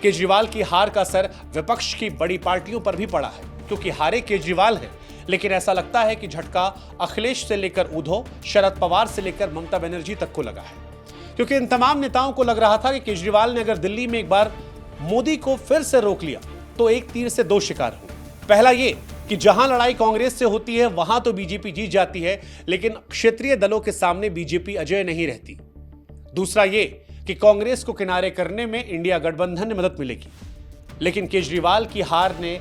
केजरीवाल की हार का असर विपक्ष की बड़ी पार्टियों पर भी पड़ा है, क्योंकि हारे केजरीवाल है, लेकिन ऐसा लगता है कि झटका अखिलेश से लेकर उद्धव, शरद पवार से लेकर ममता बनर्जी तक को लगा है। क्योंकि इन तमाम नेताओं को लग रहा था कि केजरीवाल ने अगर दिल्ली में एक बार मोदी को फिर से रोक लिया तो एक तीर से दो शिकार हो। पहला ये कि जहां लड़ाई कांग्रेस से होती है वहां तो बीजेपी जीत जाती है, लेकिन क्षेत्रीय दलों के सामने बीजेपी अजेय नहीं रहती। दूसरा ये कि कांग्रेस को किनारे करने में इंडिया गठबंधन ने मदद मिलेगी। लेकिन केजरीवाल की हार ने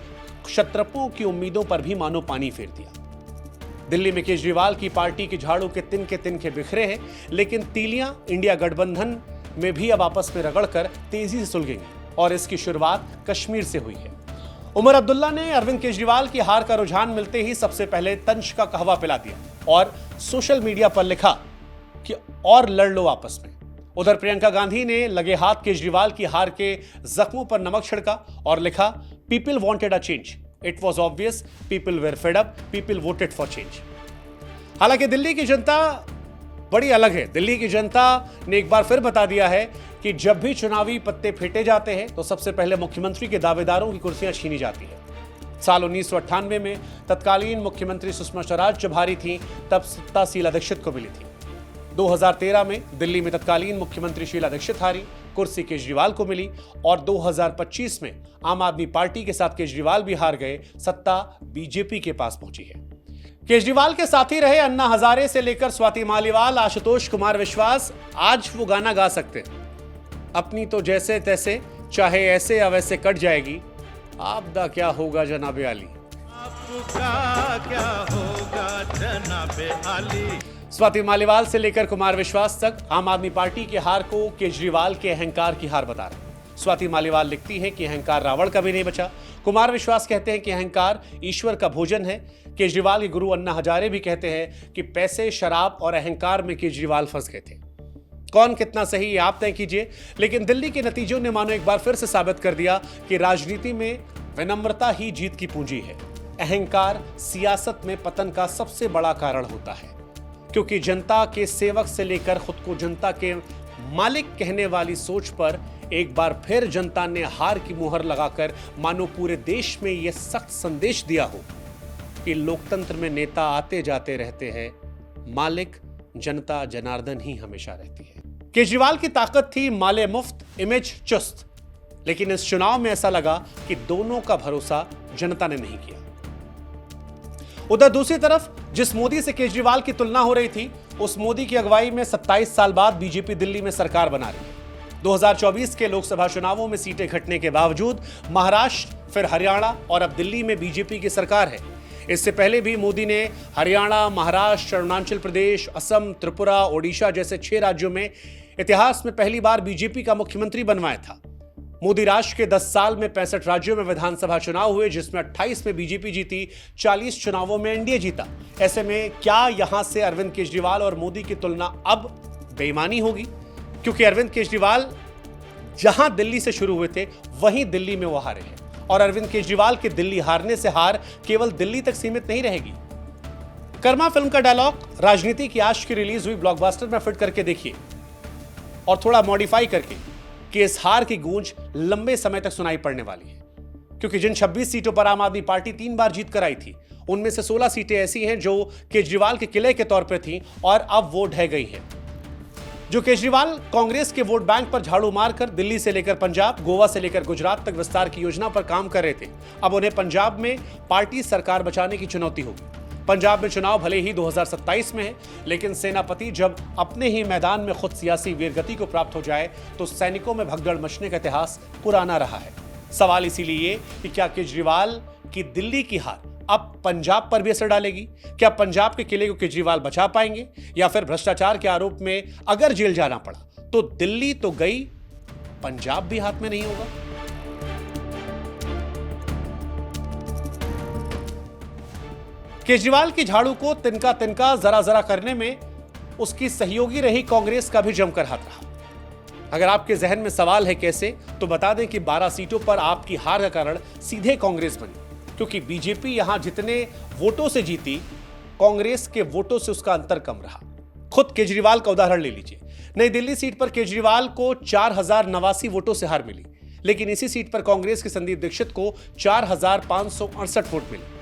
क्षत्रपों की उम्मीदों पर भी मानो पानी फेर दिया। दिल्ली में केजरीवाल की पार्टी के झाड़ू के तिनके बिखरे हैं, लेकिन तीलियां इंडिया गठबंधन में भी अब आपस में रगड़कर तेजी से सुलगेंगी और इसकी शुरुआत कश्मीर से हुई है। उमर अब्दुल्ला ने अरविंद केजरीवाल की हार का रुझान मिलते ही सबसे पहले तंज का कहवा पिला दिया और सोशल मीडिया पर लिखा कि और लड़ लो आपस में। उधर प्रियंका गांधी ने लगे हाथ केजरीवाल की हार के जख्मों पर नमक छिड़का और लिखा, people wanted a change, it was obvious, people were fed up, people voted for change. हालांकि दिल्ली की जनता बड़ी अलग है। दिल्ली की जनता ने एक बार फिर बता दिया है कि जब भी चुनावी पत्ते फेंटे जाते हैं तो सबसे पहले मुख्यमंत्री के दावेदारों की कुर्सियां छीनी जाती है। साल 1998 में तत्कालीन मुख्यमंत्री सुषमा स्वराज जब हारी थी तब सत्ता शीला दीक्षित को मिली थी। 2013 में दिल्ली में तत्कालीन मुख्यमंत्री शीला दीक्षित हारी, कुर्सी केजरीवाल को मिली और 2025 में आम आदमी पार्टी के साथ केजरीवाल भी हार गए, सत्ता बीजेपी के पास पहुंची है। केजरीवाल के साथी रहे अन्ना हजारे से लेकर स्वाति मालीवाल, आशुतोष कुमार विश्वास आज वो गाना गा सकते हैं, अपनी तो जैसे तैसे चाहे ऐसे या वैसे कट जाएगी, आपदा क्या होगा जनाबे आली, आपका क्या होगा जनाबे आली। स्वाति मालीवाल से लेकर कुमार विश्वास तक आम आदमी पार्टी की हार को केजरीवाल के अहंकार की हार बता रहे। स्वाति मालीवाल लिखती है कि अहंकार रावण का भी नहीं बचा। कुमार विश्वास कहते हैं कि अहंकार ईश्वर का भोजन है। केजरीवाल के गुरु अन्ना हजारे भी कहते हैं कि पैसे, शराब और अहंकार में केजरीवाल फंस गए थे। कौन कितना सही ये आप तय कीजिए, लेकिन दिल्ली के नतीजों ने मानो एक बार फिर से साबित कर दिया कि राजनीति में विनम्रता ही जीत की पूंजी है। अहंकार सियासत में पतन का सबसे बड़ा कारण होता है, क्योंकि जनता के सेवक से लेकर खुद को जनता के मालिक कहने वाली सोच पर एक बार फिर जनता ने हार की मुहर लगाकर मानो पूरे देश में यह सख्त संदेश दिया हो कि लोकतंत्र में नेता आते जाते रहते हैं, मालिक जनता जनार्दन ही हमेशा रहती है। केजरीवाल की ताकत थी माले मुफ्त, इमेज चुस्त, लेकिन इस चुनाव में ऐसा लगा कि दोनों का भरोसा जनता ने नहीं किया। उधर दूसरी तरफ जिस मोदी से केजरीवाल की तुलना हो रही थी, उस मोदी की अगुवाई में 27 साल बाद बीजेपी दिल्ली में सरकार बना रही है। 2024 के लोकसभा चुनावों में सीटें घटने के बावजूद महाराष्ट्र, फिर हरियाणा और अब दिल्ली में बीजेपी की सरकार है। इससे पहले भी मोदी ने हरियाणा, महाराष्ट्र, अरुणाचल प्रदेश, असम, त्रिपुरा, ओडिशा जैसे 6 राज्यों में इतिहास में पहली बार बीजेपी का मुख्यमंत्री बनवाया था। मोदी राष्ट्र के 10 साल में 65 राज्यों में विधानसभा चुनाव हुए, जिसमें 28 में बीजेपी जीती, 40 चुनावों में एनडीए जीता। ऐसे में क्या यहां से अरविंद केजरीवाल और मोदी की तुलना अब बेईमानी होगी? क्योंकि अरविंद केजरीवाल जहां दिल्ली से शुरू हुए थे वहीं दिल्ली में वो हारे हैं, और अरविंद केजरीवाल के दिल्ली हारने से हार केवल दिल्ली तक सीमित नहीं रहेगी। कर्मा फिल्म का डायलॉग राजनीति की आज की रिलीज हुई ब्लॉकबस्टर में फिट करके देखिए और थोड़ा मॉडिफाई करके कि इस हार की गूंज लंबे समय तक सुनाई पड़ने वाली है। क्योंकि जिन 26 सीटों पर आम आदमी पार्टी 3 बार जीत कर आई थी, उनमें से 16 सीटें ऐसी हैं जो केजरीवाल के किले के तौर पर थीं और अब वो ढह गई हैं। जो केजरीवाल कांग्रेस के वोट बैंक पर झाड़ू मारकर दिल्ली से लेकर पंजाब, गोवा से लेकर गुजरात तक विस्तार की योजना पर काम कर रहे थे, अब उन्हें पंजाब में पार्टी सरकार बचाने की चुनौती होगी। पंजाब में चुनाव भले ही 2027 में है, लेकिन सेनापति जब अपने ही मैदान में खुद सियासी वीरगति को प्राप्त हो जाए तो सैनिकों में भगदड़ मचने का इतिहास पुराना रहा है। सवाल इसीलिए ये कि क्या केजरीवाल की दिल्ली की हार अब पंजाब पर भी असर डालेगी? क्या पंजाब के किले को केजरीवाल बचा पाएंगे, या फिर भ्रष्टाचार के आरोप में अगर जेल जाना पड़ा तो दिल्ली तो गई, पंजाब भी हाथ में नहीं होगा? केजरीवाल की झाड़ू को तिनका तिनका, जरा जरा करने में उसकी सहयोगी रही कांग्रेस का भी जमकर हाथ रहा। अगर आपके जहन में सवाल है कैसे, तो बता दें कि 12 सीटों पर आपकी हार का कारण सीधे कांग्रेस बनी, क्योंकि बीजेपी यहां जितने वोटों से जीती, कांग्रेस के वोटों से उसका अंतर कम रहा। खुद केजरीवाल का उदाहरण ले लीजिए। नई दिल्ली सीट पर केजरीवाल को 4089 वोटों से हार मिली, लेकिन इसी सीट पर कांग्रेस के संदीप दीक्षित को 4,568 वोट मिले।